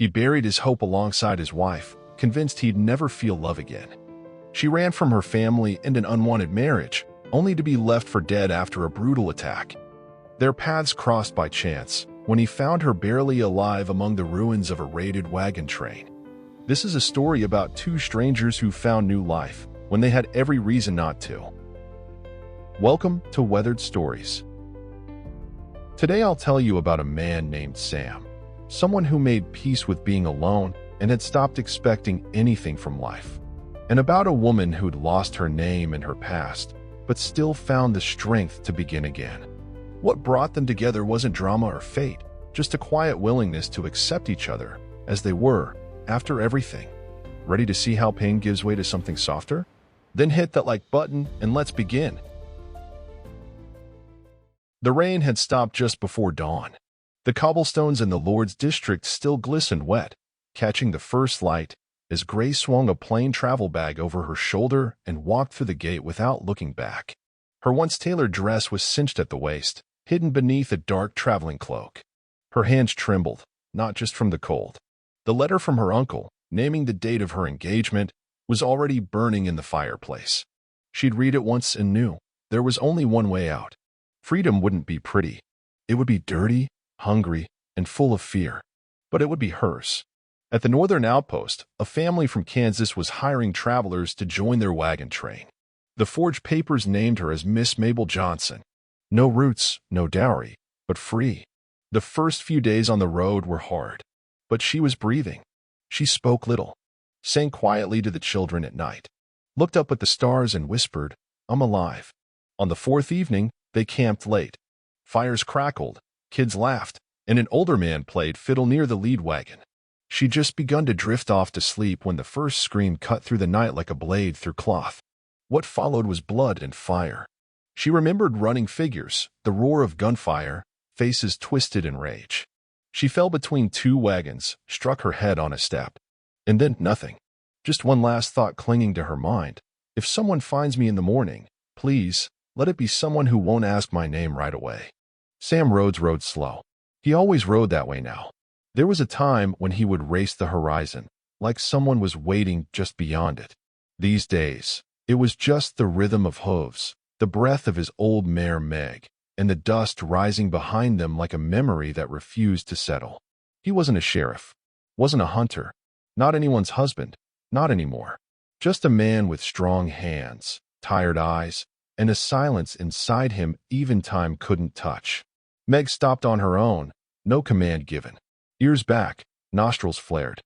He buried his hope alongside his wife, convinced he'd never feel love again. She ran from her family and an unwanted marriage, only to be left for dead after a brutal attack. Their paths crossed by chance when he found her barely alive among the ruins of a raided wagon train. This is a story about two strangers who found new life when they had every reason not to. Welcome to Weathered Stories. Today I'll tell you about a man named Sam, someone who made peace with being alone and had stopped expecting anything from life, and about a woman who'd lost her name and her past, but still found the strength to begin again. What brought them together wasn't drama or fate, just a quiet willingness to accept each other as they were, after everything. Ready to see how pain gives way to something softer? Then hit that like button and let's begin. The rain had stopped just before dawn. The cobblestones in the Lord's district still glistened wet, catching the first light as Grace swung a plain travel bag over her shoulder and walked through the gate without looking back. Her once tailored dress was cinched at the waist, hidden beneath a dark traveling cloak. Her hands trembled, not just from the cold. The letter from her uncle, naming the date of her engagement, was already burning in the fireplace. She'd read it once and knew there was only one way out. Freedom wouldn't be pretty. It would be dirty, hungry, and full of fear. But it would be hers. At the northern outpost, a family from Kansas was hiring travelers to join their wagon train. The forged papers named her as Miss Mabel Johnson. No roots, no dowry, but free. The first few days on the road were hard. But she was breathing. She spoke little, sang quietly to the children at night, looked up at the stars and whispered, "I'm alive." On the fourth evening, they camped late. Fires crackled, kids laughed, and an older man played fiddle near the lead wagon. She'd just begun to drift off to sleep when the first scream cut through the night like a blade through cloth. What followed was blood and fire. She remembered running figures, the roar of gunfire, faces twisted in rage. She fell between two wagons, struck her head on a step. And then nothing. Just one last thought clinging to her mind. If someone finds me in the morning, please, let it be someone who won't ask my name right away. Sam rode slow. He always rode that way now. There was a time when he would race the horizon, like someone was waiting just beyond it. These days, it was just the rhythm of hooves, the breath of his old mare Meg, and the dust rising behind them like a memory that refused to settle. He wasn't a sheriff, wasn't a hunter, not anyone's husband, not anymore. Just a man with strong hands, tired eyes, and a silence inside him even time couldn't touch. Meg stopped on her own, no command given. Ears back, nostrils flared.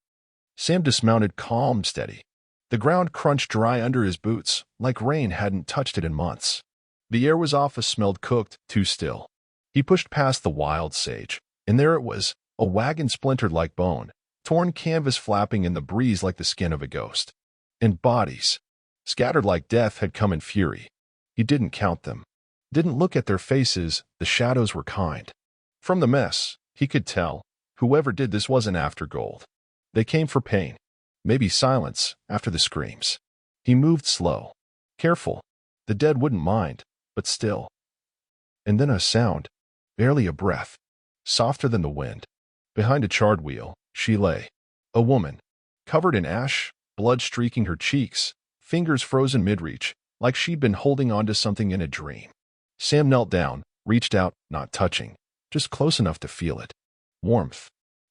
Sam dismounted calm, steady. The ground crunched dry under his boots, like rain hadn't touched it in months. The air was off, smelled cooked, too still. He pushed past the wild sage, and there it was, a wagon splintered like bone, torn canvas flapping in the breeze like the skin of a ghost. And bodies, scattered like death, had come in fury. He didn't count them. Didn't look at their faces, the shadows were kind. From the mess, he could tell, whoever did this wasn't after gold. They came for pain, maybe silence after the screams. He moved slow, careful. The dead wouldn't mind, but still. And then a sound, barely a breath, softer than the wind. Behind a charred wheel, she lay. A woman, covered in ash, blood streaking her cheeks, fingers frozen mid-reach, like she'd been holding onto something in a dream. Sam knelt down, reached out, not touching, just close enough to feel it. Warmth.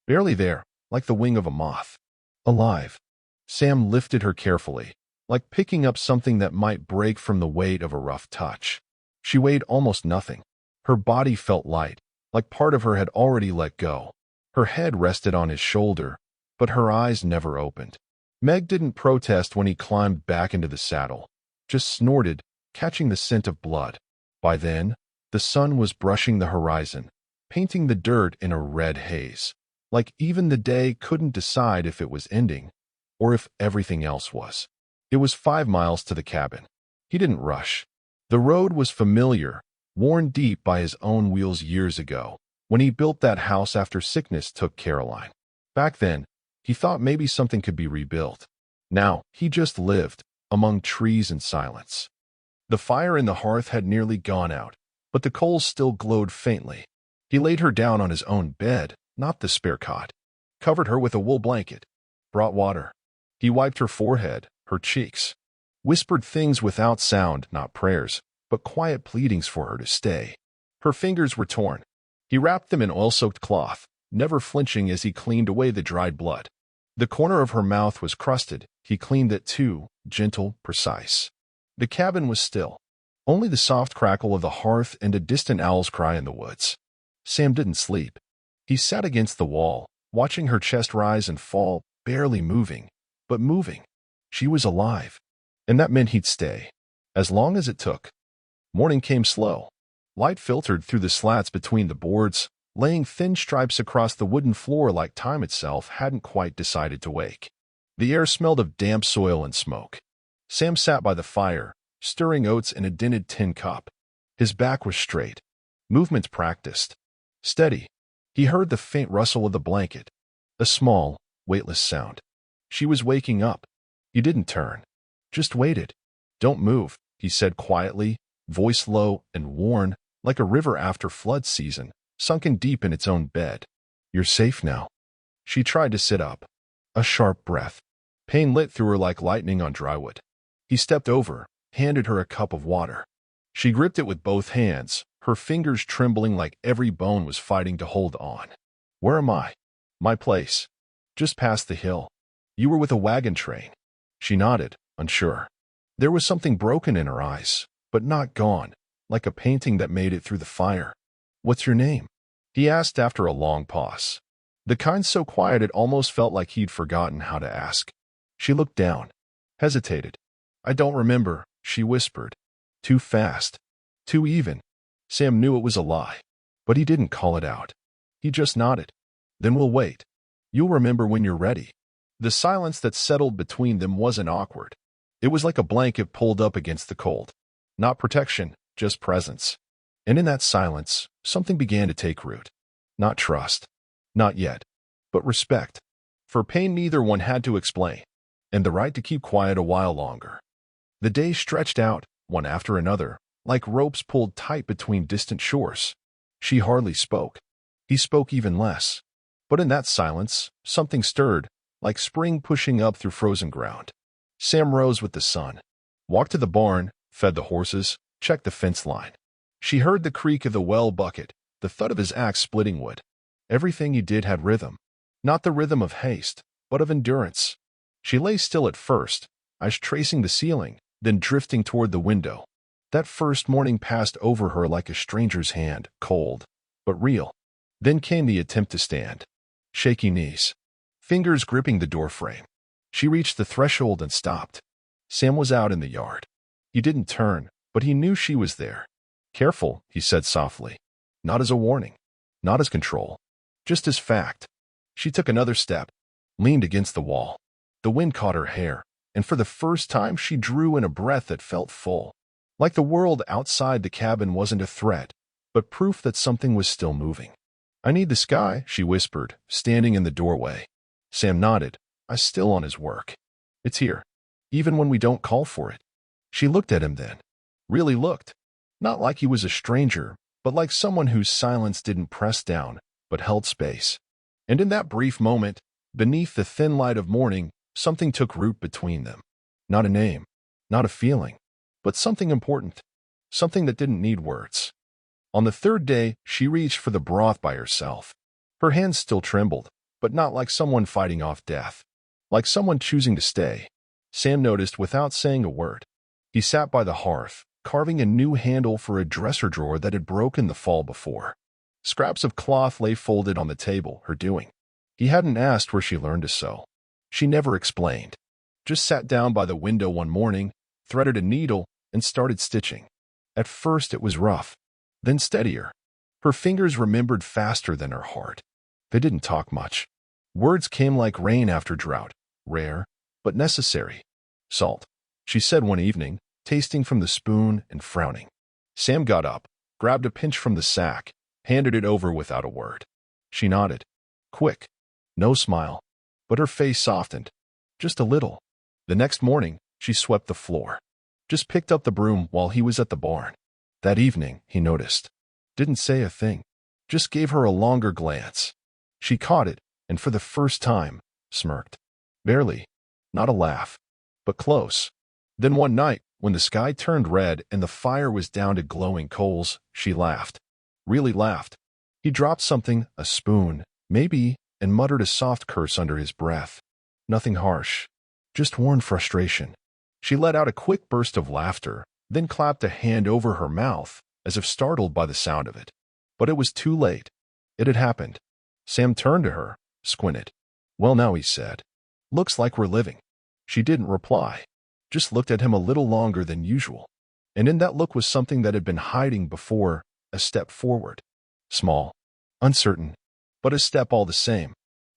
Barely there, like the wing of a moth. Alive. Sam lifted her carefully, like picking up something that might break from the weight of a rough touch. She weighed almost nothing. Her body felt light, like part of her had already let go. Her head rested on his shoulder, but her eyes never opened. Meg didn't protest when he climbed back into the saddle, just snorted, catching the scent of blood. By then, the sun was brushing the horizon, painting the dirt in a red haze, like even the day couldn't decide if it was ending or if everything else was. It was 5 miles to the cabin. He didn't rush. The road was familiar, worn deep by his own wheels years ago, when he built that house after sickness took Caroline. Back then, he thought maybe something could be rebuilt. Now, he just lived, among trees and silence. The fire in the hearth had nearly gone out, but the coals still glowed faintly. He laid her down on his own bed, not the spare cot. covered her with a wool blanket, brought water. He wiped her forehead, her cheeks, whispered things without sound, not prayers, but quiet pleadings for her to stay. Her fingers were torn. He wrapped them in oil-soaked cloth, never flinching as he cleaned away the dried blood. The corner of her mouth was crusted. He cleaned it too, gentle, precise. The cabin was still. Only the soft crackle of the hearth and a distant owl's cry in the woods. Sam didn't sleep. He sat against the wall, watching her chest rise and fall, barely moving, but moving. She was alive, and that meant he'd stay, as long as it took. Morning came slow. Light filtered through the slats between the boards, laying thin stripes across the wooden floor like time itself hadn't quite decided to wake. The air smelled of damp soil and smoke. Sam sat by the fire, stirring oats in a dented tin cup. His back was straight, movements practiced, steady. He heard the faint rustle of the blanket, a small, weightless sound. She was waking up. He didn't turn, just waited. "Don't move," he said quietly, voice low and worn, like a river after flood season, sunken deep in its own bed. "You're safe now." She tried to sit up. A sharp breath. Pain lit through her like lightning on drywood. He stepped over, handed her a cup of water. She gripped it with both hands, her fingers trembling like every bone was fighting to hold on. "Where am I?" "My place. Just past the hill." "You were with a wagon train." She nodded, unsure. There was something broken in her eyes, but not gone, like a painting that made it through the fire. "What's your name?" he asked after a long pause. The kind so quiet it almost felt like he'd forgotten how to ask. She looked down, hesitated. "I don't remember," she whispered. Too fast. Too even. Sam knew it was a lie, but he didn't call it out. He just nodded. "Then we'll wait. You'll remember when you're ready." The silence that settled between them wasn't awkward. It was like a blanket pulled up against the cold. Not protection, just presence. And in that silence, something began to take root. Not trust. Not yet. But respect. For pain neither one had to explain. And the right to keep quiet a while longer. The days stretched out, one after another, like ropes pulled tight between distant shores. She hardly spoke. He spoke even less. But in that silence, something stirred, like spring pushing up through frozen ground. Sam rose with the sun, walked to the barn, fed the horses, checked the fence line. She heard the creak of the well bucket, the thud of his axe splitting wood. Everything he did had rhythm. Not the rhythm of haste, but of endurance. She lay still at first, eyes tracing the ceiling, then drifting toward the window. That first morning passed over her like a stranger's hand, cold, but real. Then came the attempt to stand. Shaky knees. Fingers gripping the doorframe. She reached the threshold and stopped. Sam was out in the yard. He didn't turn, but he knew she was there. "Careful," he said softly. Not as a warning. Not as control. Just as fact. She took another step, leaned against the wall. The wind caught her hair, and for the first time she drew in a breath that felt full. Like the world outside the cabin wasn't a threat, but proof that something was still moving. "I need the sky," she whispered, standing in the doorway. Sam nodded, eyes still on his work. "It's here, even when we don't call for it." She looked at him then. Really looked. Not like he was a stranger, but like someone whose silence didn't press down, but held space. And in that brief moment, beneath the thin light of morning, something took root between them. Not a name, not a feeling, but something important. Something that didn't need words. On the third day, she reached for the broth by herself. Her hands still trembled, but not like someone fighting off death. Like someone choosing to stay. Sam noticed without saying a word. He sat by the hearth, carving a new handle for a dresser drawer that had broken the fall before. Scraps of cloth lay folded on the table, her doing. He hadn't asked where she learned to sew. She never explained. Just sat down by the window one morning, threaded a needle, and started stitching. At first it was rough, then steadier. Her fingers remembered faster than her heart. They didn't talk much. Words came like rain after drought, rare, but necessary. "Salt," she said one evening, tasting from the spoon and frowning. Sam got up, grabbed a pinch from the sack, handed it over without a word. She nodded. Quick. No smile. But her face softened. Just a little. The next morning, she swept the floor. Just picked up the broom while he was at the barn. That evening, he noticed. Didn't say a thing. Just gave her a longer glance. She caught it, and for the first time, smirked. Barely. Not a laugh. But close. Then one night, when the sky turned red and the fire was down to glowing coals, she laughed. Really laughed. He dropped something, a spoon, maybe, and muttered a soft curse under his breath. Nothing harsh. Just worn frustration. She let out a quick burst of laughter, then clapped a hand over her mouth, as if startled by the sound of it. But it was too late. It had happened. Sam turned to her, squinted. Well now, he said. Looks like we're living. She didn't reply. Just looked at him a little longer than usual. And in that look was something that had been hiding before, a step forward. Small. Uncertain. But a step all the same.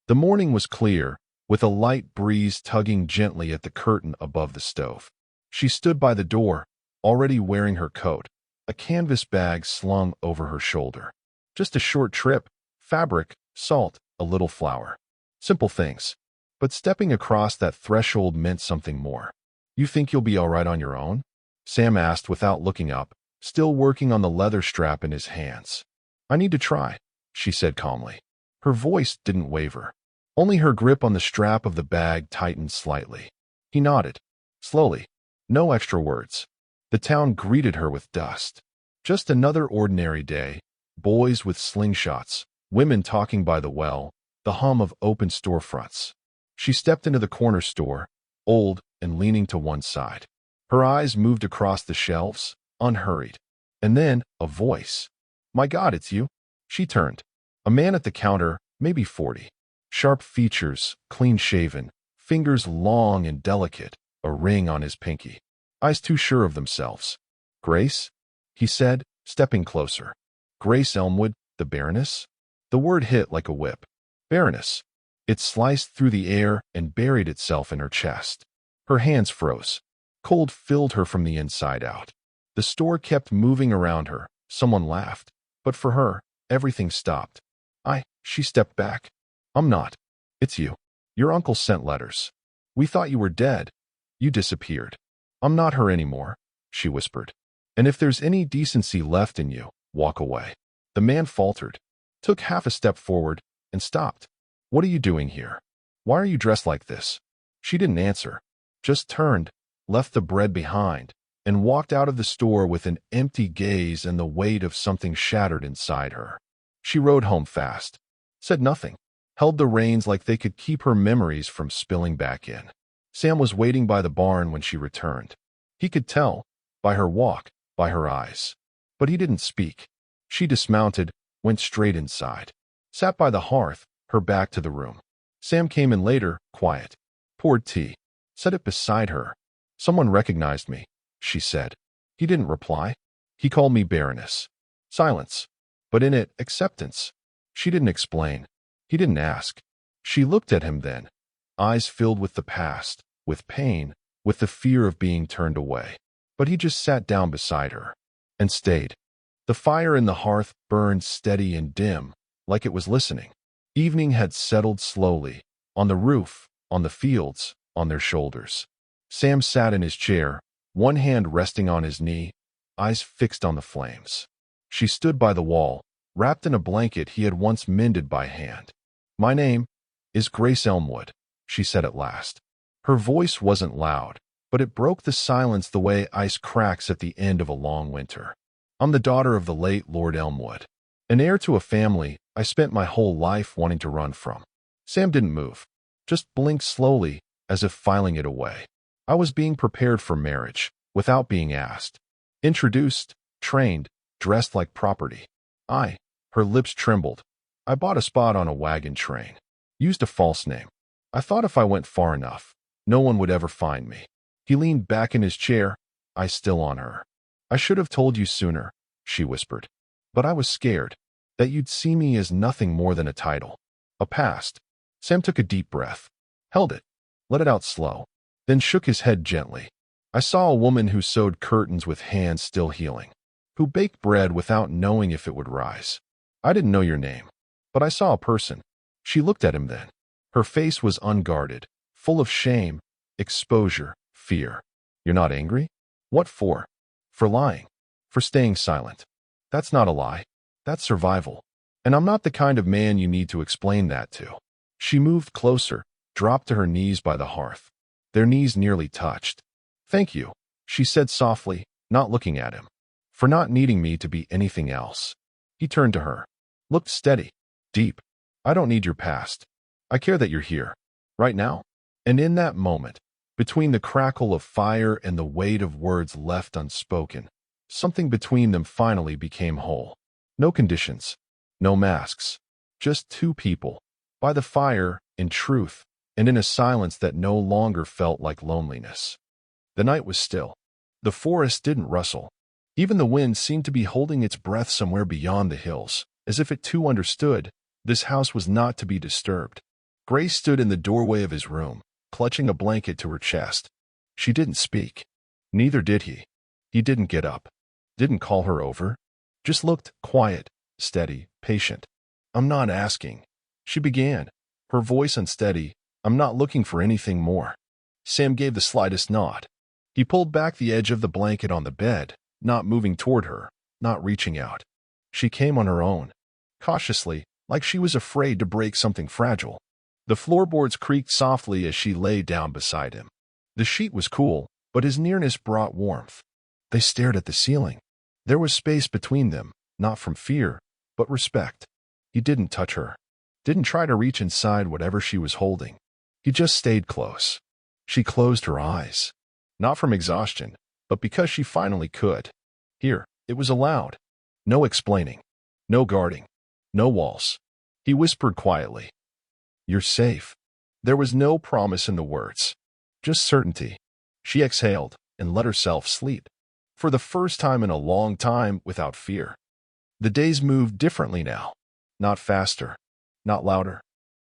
The morning was clear, with a light breeze tugging gently at the curtain above the stove. She stood by the door, already wearing her coat, a canvas bag slung over her shoulder. Just a short trip, fabric, salt, a little flour. Simple things. But stepping across that threshold meant something more. You think you'll be all right on your own? Sam asked without looking up, still working on the leather strap in his hands. I need to try, she said calmly. Her voice didn't waver. Only her grip on the strap of the bag tightened slightly. He nodded. Slowly. No extra words. The town greeted her with dust. Just another ordinary day. Boys with slingshots, women talking by the well, the hum of open storefronts. She stepped into the corner store, old and leaning to one side. Her eyes moved across the shelves, unhurried. And then, a voice. My God, it's you. She turned. A man at the counter, maybe 40. Sharp features, clean-shaven, fingers long and delicate, a ring on his pinky. Eyes too sure of themselves. Grace? He said, stepping closer. Grace Elmwood, the Baroness? The word hit like a whip. Baroness. It sliced through the air and buried itself in her chest. Her hands froze. Cold filled her from the inside out. The store kept moving around her. Someone laughed. But for her, everything stopped. She stepped back. I'm not. It's you. Your uncle sent letters. We thought you were dead. You disappeared. I'm not her anymore, she whispered. And if there's any decency left in you, walk away. The man faltered, took half a step forward, and stopped. What are you doing here? Why are you dressed like this? She didn't answer, just turned, left the bread behind, and walked out of the store with an empty gaze and the weight of something shattered inside her. She rode home fast, said nothing, held the reins like they could keep her memories from spilling back in. Sam was waiting by the barn when she returned. He could tell, by her walk, by her eyes. But he didn't speak. She dismounted, went straight inside, sat by the hearth, her back to the room. Sam came in later, quiet, poured tea, set it beside her. Someone recognized me, she said. He didn't reply. He called me Baroness. Silence. But in it, acceptance. She didn't explain. He didn't ask. She looked at him then, eyes filled with the past, with pain, with the fear of being turned away. But he just sat down beside her and stayed. The fire in the hearth burned steady and dim, like it was listening. Evening had settled slowly, on the roof, on the fields, on their shoulders. Sam sat in his chair, one hand resting on his knee, eyes fixed on the flames. She stood by the wall, wrapped in a blanket he had once mended by hand. My name is Grace Elmwood, she said at last. Her voice wasn't loud, but it broke the silence the way ice cracks at the end of a long winter. I'm the daughter of the late Lord Elmwood, an heir to a family I spent my whole life wanting to run from. Sam didn't move, just blinked slowly, as if filing it away. I was being prepared for marriage, without being asked. Introduced, trained, dressed like property. Her lips trembled. I bought a spot on a wagon train. Used a false name. I thought if I went far enough, no one would ever find me. He leaned back in his chair, eyes still on her. I should have told you sooner, she whispered. But I was scared, that you'd see me as nothing more than a title. A past. Sam took a deep breath, held it, let it out slow, then shook his head gently. I saw a woman who sewed curtains with hands still healing, who baked bread without knowing if it would rise. I didn't know your name, but I saw a person. She looked at him then. Her face was unguarded, full of shame, exposure, fear. You're not angry? What for? For lying. For staying silent. That's not a lie. That's survival. And I'm not the kind of man you need to explain that to. She moved closer, dropped to her knees by the hearth. Their knees nearly touched. "Thank you," she said softly, not looking at him, "for not needing me to be anything else." He turned to her, looked steady, deep. "I don't need your past. I care that you're here, right now." And in that moment, between the crackle of fire and the weight of words left unspoken, something between them finally became whole. No conditions, no masks, just two people, by the fire, in truth, and in a silence that no longer felt like loneliness. The night was still. The forest didn't rustle. Even the wind seemed to be holding its breath somewhere beyond the hills, as if it too understood this house was not to be disturbed. Grace stood in the doorway of his room, clutching a blanket to her chest. She didn't speak. Neither did he. He didn't get up, didn't call her over, just looked quiet, steady, patient. "I'm not asking," she began, her voice unsteady. "I'm not looking for anything more." Sam gave the slightest nod. He pulled back the edge of the blanket on the bed, not moving toward her, not reaching out. She came on her own, cautiously, like she was afraid to break something fragile. The floorboards creaked softly as she lay down beside him. The sheet was cool, but his nearness brought warmth. They stared at the ceiling. There was space between them, not from fear, but respect. He didn't touch her, didn't try to reach inside whatever she was holding. He just stayed close. She closed her eyes, not from exhaustion, but because she finally could. Here, it was allowed. No explaining, no guarding, no walls. He whispered quietly, "You're safe." There was no promise in the words, just certainty. She exhaled and let herself sleep, for the first time in a long time without fear. The days moved differently now, not faster, not louder,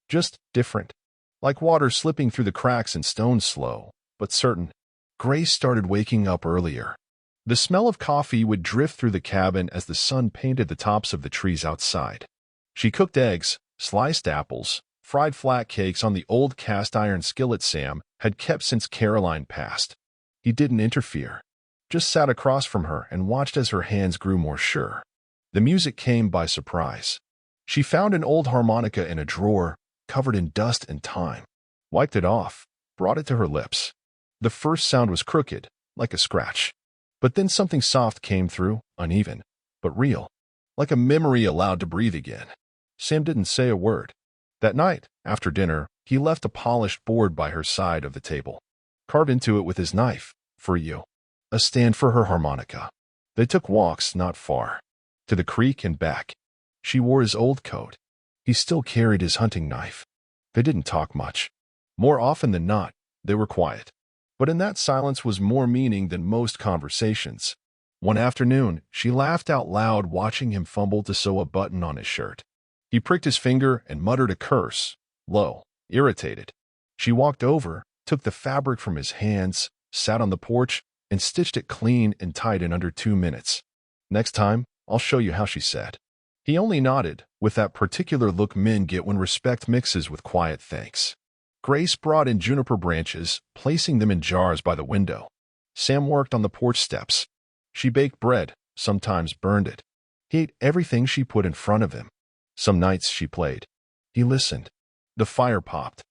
just different, like water slipping through the cracks in stone, slow, but certain. Grace started waking up earlier. The smell of coffee would drift through the cabin as the sun painted the tops of the trees outside. She cooked eggs, sliced apples, fried flat cakes on the old cast-iron skillet Sam had kept since Caroline passed. He didn't interfere, just sat across from her and watched as her hands grew more sure. The music came by surprise. She found an old harmonica in a drawer, covered in dust and time, wiped it off, brought it to her lips. The first sound was crooked, like a scratch. But then something soft came through, uneven, but real, like a memory allowed to breathe again. Sam didn't say a word. That night, after dinner, he left a polished board by her side of the table, carved into it with his knife, "For you." A stand for her harmonica. They took walks not far, to the creek and back. She wore his old coat. He still carried his hunting knife. They didn't talk much. More often than not, they were quiet. But in that silence was more meaning than most conversations. One afternoon, she laughed out loud watching him fumble to sew a button on his shirt. He pricked his finger and muttered a curse, low, irritated. She walked over, took the fabric from his hands, sat on the porch, and stitched it clean and tight in under 2 minutes. "Next time, I'll show you how," she said. He only nodded, with that particular look men get when respect mixes with quiet thanks. Grace brought in juniper branches, placing them in jars by the window. Sam worked on the porch steps. She baked bread, sometimes burned it. He ate everything she put in front of him. Some nights she played. He listened. The fire popped.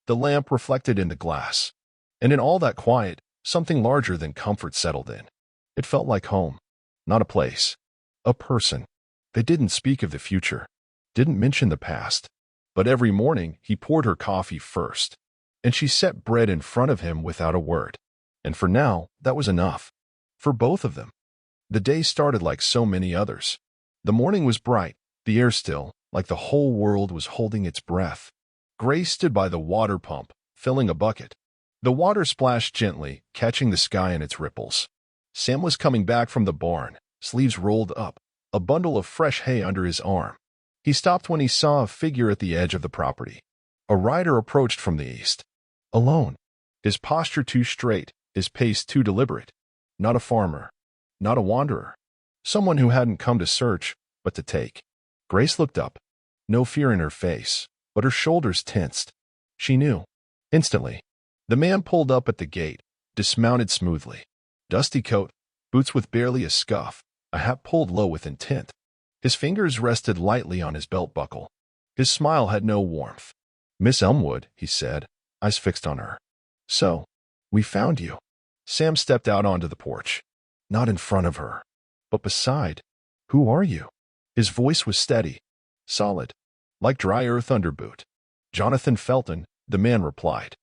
The lamp reflected in the glass. And in all that quiet, something larger than comfort settled in. It felt like home. Not a place. A person. They didn't speak of the future. Didn't mention the past. But every morning he poured her coffee first. And she set bread in front of him without a word. And for now, that was enough. For both of them. The day started like so many others. The morning was bright, the air still, like the whole world was holding its breath. Grace stood by the water pump, filling a bucket. The water splashed gently, catching the sky in its ripples. Sam was coming back from the barn, sleeves rolled up, a bundle of fresh hay under his arm. He stopped when he saw a figure at the edge of the property. A rider approached from the east. Alone. His posture too straight, his pace too deliberate. Not a farmer. Not a wanderer. Someone who hadn't come to search, but to take. Grace looked up. No fear in her face, but her shoulders tensed. She knew. Instantly. The man pulled up at the gate, dismounted smoothly. Dusty coat, boots with barely a scuff, a hat pulled low with intent. His fingers rested lightly on his belt buckle. His smile had no warmth. Miss Elmwood, he said, eyes fixed on her. So, we found you. Sam stepped out onto the porch. Not in front of her, but beside. Who are you? His voice was steady, solid, like dry earth under boot. Jonathan Felton, the man replied.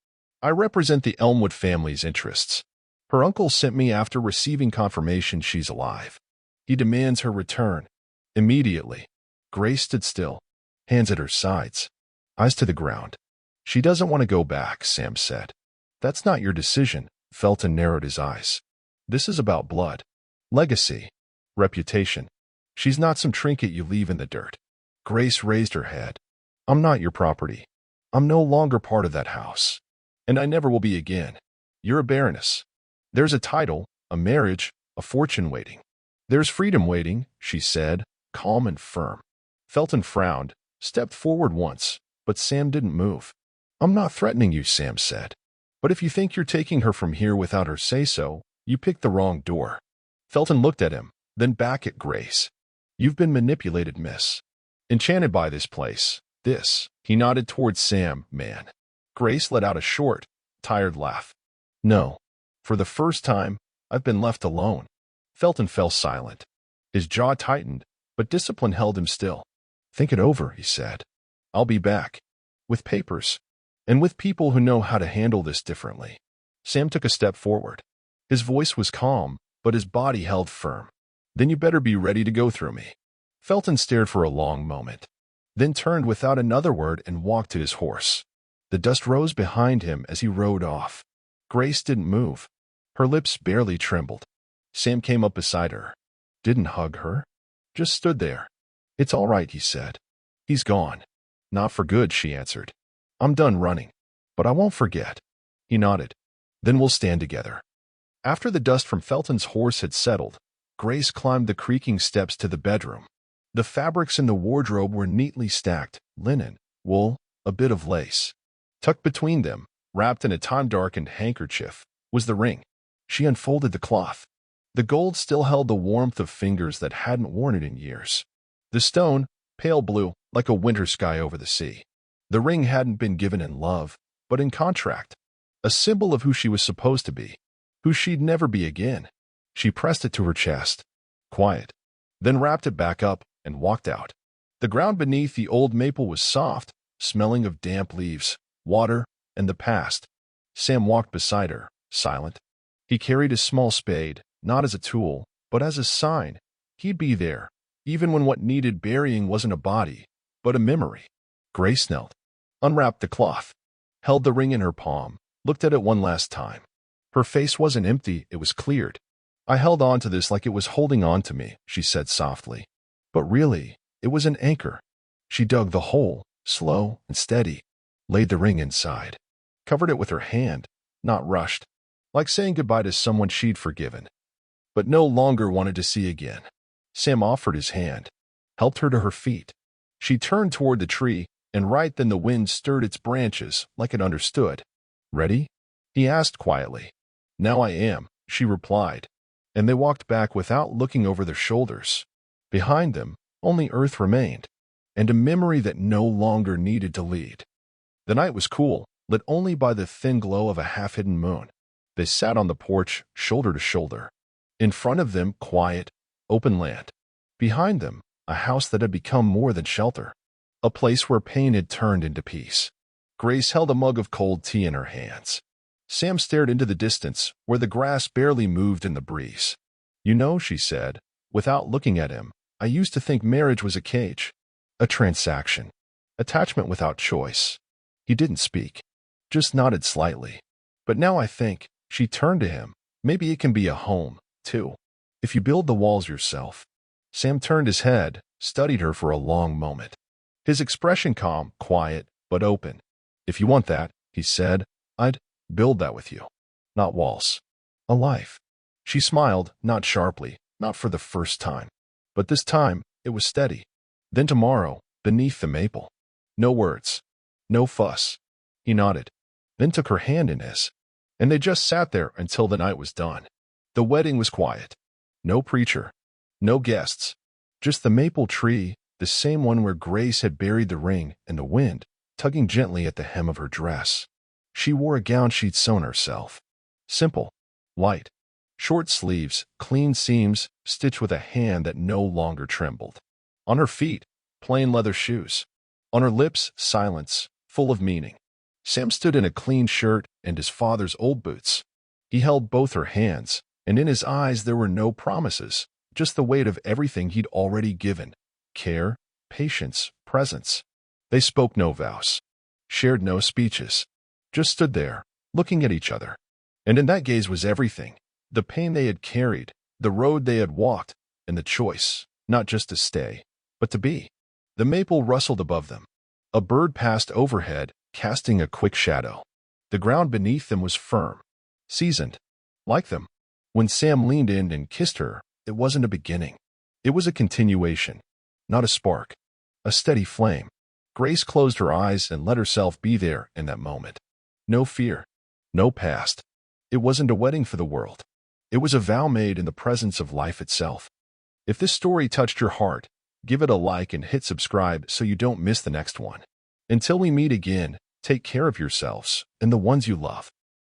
I represent the Elmwood family's interests. Her uncle sent me after receiving confirmation she's alive. He demands her return. Immediately. Grace stood still, hands at her sides, eyes to the ground. She doesn't want to go back, Sam said. That's not your decision. Felton narrowed his eyes. This is about blood, legacy, reputation. She's not some trinket you leave in the dirt. Grace raised her head. I'm not your property. I'm no longer part of that house. And I never will be again. You're a baroness. There's a title, a marriage, a fortune waiting. There's freedom waiting, she said, calm and firm. Felton frowned, stepped forward once, but Sam didn't move. I'm not threatening you, Sam said. But if you think you're taking her from here without her say-so, you picked the wrong door. Felton looked at him, then back at Grace. You've been manipulated, miss. Enchanted by this place. This. He nodded towards Sam, man. Grace let out a short, tired laugh. No. For the first time, I've been left alone. Felton fell silent. His jaw tightened, but discipline held him still. Think it over, he said. I'll be back. With papers. And with people who know how to handle this differently. Sam took a step forward. His voice was calm, but his body held firm. Then you better be ready to go through me. Felton stared for a long moment, then turned without another word and walked to his horse. The dust rose behind him as he rode off. Grace didn't move. Her lips barely trembled. Sam came up beside her. Didn't hug her. Just stood there. It's all right, he said. He's gone. Not for good, she answered. I'm done running. But I won't forget. He nodded. Then we'll stand together. After the dust from Felton's horse had settled, Grace climbed the creaking steps to the bedroom. The fabrics in the wardrobe were neatly stacked, linen, wool, a bit of lace. Tucked between them, wrapped in a time-darkened handkerchief, was the ring. She unfolded the cloth. The gold still held the warmth of fingers that hadn't worn it in years. The stone, pale blue, like a winter sky over the sea. The ring hadn't been given in love, but in contract. A symbol of who she was supposed to be, who she'd never be again. She pressed it to her chest, quiet, then wrapped it back up and walked out. The ground beneath the old maple was soft, smelling of damp leaves, water, and the past. Sam walked beside her, silent. He carried his small spade, not as a tool, but as a sign. He'd be there, even when what needed burying wasn't a body, but a memory. Grace knelt, unwrapped the cloth, held the ring in her palm, looked at it one last time. Her face wasn't empty, it was cleared. I held on to this like it was holding on to me, she said softly. But really, it was an anchor. She dug the hole, slow and steady, laid the ring inside, covered it with her hand, not rushed, like saying goodbye to someone she'd forgiven, but no longer wanted to see again. Sam offered his hand, helped her to her feet. She turned toward the tree, and right then the wind stirred its branches like it understood. Ready? He asked quietly. Now I am, she replied, and they walked back without looking over their shoulders. Behind them, only earth remained, and a memory that no longer needed to lead. The night was cool, lit only by the thin glow of a half-hidden moon. They sat on the porch, shoulder to shoulder. In front of them, quiet, open land. Behind them, a house that had become more than shelter. A place where pain had turned into peace. Grace held a mug of cold tea in her hands. Sam stared into the distance, where the grass barely moved in the breeze. You know, she said, without looking at him, I used to think marriage was a cage. A transaction. Attachment without choice. He didn't speak. Just nodded slightly. But now I think, she turned to him, maybe it can be a home, too. If you build the walls yourself. Sam turned his head, studied her for a long moment. His expression calm, quiet, but open. If you want that, he said, I'd build that with you. Not walls. A life. She smiled, not sharply, not for the first time. But this time, it was steady. Then tomorrow, beneath the maple. No words. No fuss. He nodded, then took her hand in his. And they just sat there until the night was done. The wedding was quiet. No preacher. No guests. Just the maple tree, the same one where Grace had buried the ring, and the wind, tugging gently at the hem of her dress. She wore a gown she'd sewn herself. Simple, light, short sleeves, clean seams, stitched with a hand that no longer trembled. On her feet, plain leather shoes. On her lips, silence, full of meaning. Sam stood in a clean shirt and his father's old boots. He held both her hands, and in his eyes there were no promises, just the weight of everything he'd already given: care, patience, presence. They spoke no vows, shared no speeches, just stood there, looking at each other. And in that gaze was everything: the pain they had carried, the road they had walked, and the choice, not just to stay, but to be. The maple rustled above them. A bird passed overhead, casting a quick shadow. The ground beneath them was firm, seasoned, like them. When Sam leaned in and kissed her, it wasn't a beginning. It was a continuation, not a spark, a steady flame. Grace closed her eyes and let herself be there in that moment. No fear, no past. It wasn't a wedding for the world. It was a vow made in the presence of life itself. If this story touched your heart, give it a like and hit subscribe so you don't miss the next one. Until we meet again, take care of yourselves and the ones you love.